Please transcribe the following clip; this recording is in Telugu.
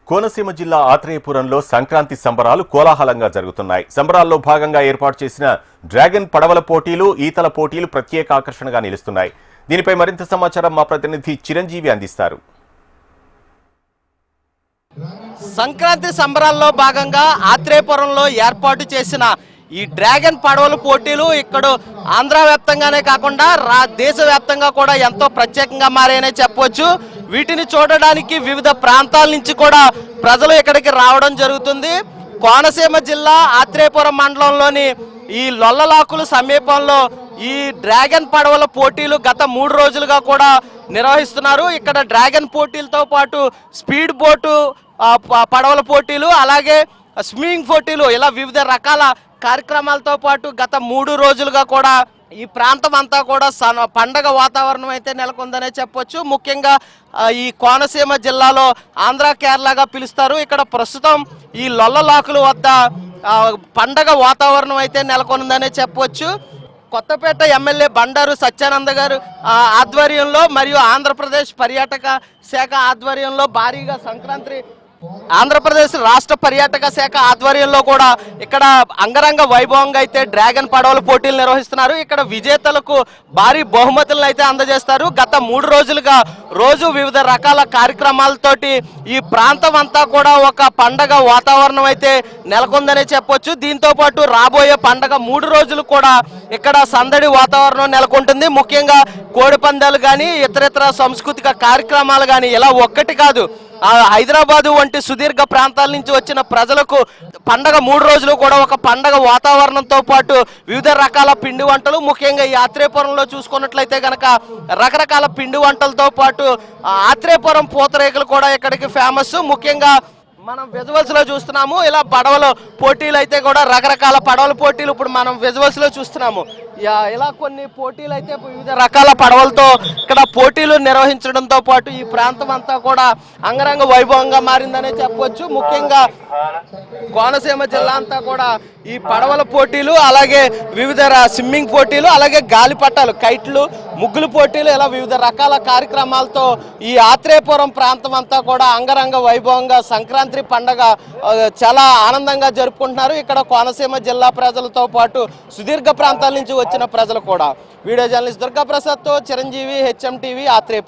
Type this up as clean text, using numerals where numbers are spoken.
కోనసీమ జిల్లా ఆత్రేయపురంలో సంక్రాంతి సంబరాలు కోలాహలంగా జరుగుతున్నాయి. సంబరాల్లో భాగంగా ఏర్పాటు చేసిన డ్రాగన్ పడవల పోటీలు, ఈతల పోటీలు ప్రత్యేక ఆకర్షణగా నిలుస్తున్నాయి. దీనిపై మరింత సమాచారం మా ప్రతినిధి చిరంజీవి అందిస్తారు. సంక్రాంతి సంబరాల్లో భాగంగా ఆత్రేయపురంలో ఏర్పాటు చేసిన ఈ డ్రాగన్ పడవల పోటీలు ఇక్కడ ఆంధ్ర వ్యాప్తంగానే కాకుండా దేశవ్యాప్తంగా కూడా ఎంతో ప్రత్యేకంగా మారాయనే చెప్పవచ్చు. వీటిని చూడడానికి వివిధ ప్రాంతాల నుంచి కూడా ప్రజలు ఇక్కడికి రావడం జరుగుతుంది. కోనసీమ జిల్లా ఆత్రేయపురం మండలంలోని ఈ లొల్లలాకుల సమీపంలో ఈ డ్రాగన్ పడవల పోటీలు గత 3 రోజులుగా కూడా నిర్వహిస్తున్నారు. ఇక్కడ డ్రాగన్ పోటీలతో పాటు స్పీడ్ బోటు పడవల పోటీలు, అలాగే స్విమ్మింగ్ పోటీలు, ఇలా వివిధ రకాల కార్యక్రమాలతో పాటు గత 3 రోజులుగా కూడా ఈ ప్రాంతం అంతా కూడా పండగ వాతావరణం అయితే నెలకొందనే చెప్పొచ్చు. ముఖ్యంగా ఈ కోనసీమ జిల్లాలో ఆంధ్ర కేరళగా పిలుస్తారు. ఇక్కడ ప్రస్తుతం ఈ లొల్లలాకుల వద్ద పండగ వాతావరణం అయితే నెలకొందనే చెప్పొచ్చు. కొత్తపేట ఎమ్మెల్యే బండారు సత్యానంద గారు ఆధ్వర్యంలో మరియు ఆంధ్రప్రదేశ్ పర్యాటక శాఖ ఆధ్వర్యంలో భారీగా ఆంధ్రప్రదేశ్ రాష్ట్ర పర్యాటక శాఖ ఆధ్వర్యంలో కూడా ఇక్కడ అంగరంగ వైభవంగా అయితే డ్రాగన్ పడవల పోటీలు నిర్వహిస్తున్నారు. ఇక్కడ విజేతలకు భారీ బహుమతులను అయితే అందజేస్తారు. గత 3 రోజులుగా రోజు వివిధ రకాల కార్యక్రమాలతోటి ఈ ప్రాంతం అంతా కూడా ఒక పండగ వాతావరణం అయితే నెలకొందనే చెప్పొచ్చు. దీంతో పాటు రాబోయే పండగ 3 రోజులు కూడా ఇక్కడ సందడి వాతావరణం నెలకొంటుంది. ముఖ్యంగా కోడి పందాలు కానీ ఇతరితర సాంస్కృతిక కార్యక్రమాలు కానీ ఇలా ఒక్కటి కాదు, హైదరాబాదు వంటి సుదీర్ఘ ప్రాంతాల నుంచి వచ్చిన ప్రజలకు పండగ 3 రోజులు కూడా ఒక పండగ వాతావరణంతో పాటు వివిధ రకాల పిండి వంటలు, ముఖ్యంగా ఈ ఆత్రేయపురంలో చూసుకున్నట్లయితే కనుక రకరకాల పిండి వంటలతో పాటు ఆత్రేయపురం పూతరేకులు కూడా ఇక్కడికి ఫేమస్. ముఖ్యంగా మనం విజువల్స్ లో చూస్తున్నాము, ఇలా పడవల పోటీలు అయితే కూడా రకరకాల పడవల పోటీలు ఇప్పుడు మనం విజువల్స్ లో చూస్తున్నాము. ఇలా కొన్ని పోటీలు అయితే వివిధ రకాల పడవలతో ఇక్కడ పోటీలు నిర్వహించడంతో పాటు ఈ ప్రాంతం అంతా కూడా అంగరంగ వైభవంగా మారిందనే చెప్పవచ్చు. ముఖ్యంగా కోనసీమ జిల్లా అంతా కూడా ఈ పడవల పోటీలు, అలాగే వివిధ స్విమ్మింగ్ పోటీలు, అలాగే గాలిపటాలు, కైట్లు, ముగ్గులు పోటీలు, ఇలా వివిధ రకాల కార్యక్రమాలతో ఈ ఆత్రేయపురం ప్రాంతం అంతా కూడా అంగరంగ వైభవంగా సంక్రాంతి పండగ చాలా ఆనందంగా జరుపుకుంటున్నారు. ఇక్కడ కోనసీమ జిల్లా ప్రజలతో పాటు సుదీర్ఘ ప్రాంతాల నుంచి వచ్చిన ప్రజలు కూడా. వీడియో జర్నలిస్ట్ దుర్గా ప్రసాద్తో చిరంజీవి, HM TV, ఆత్రేయపురం.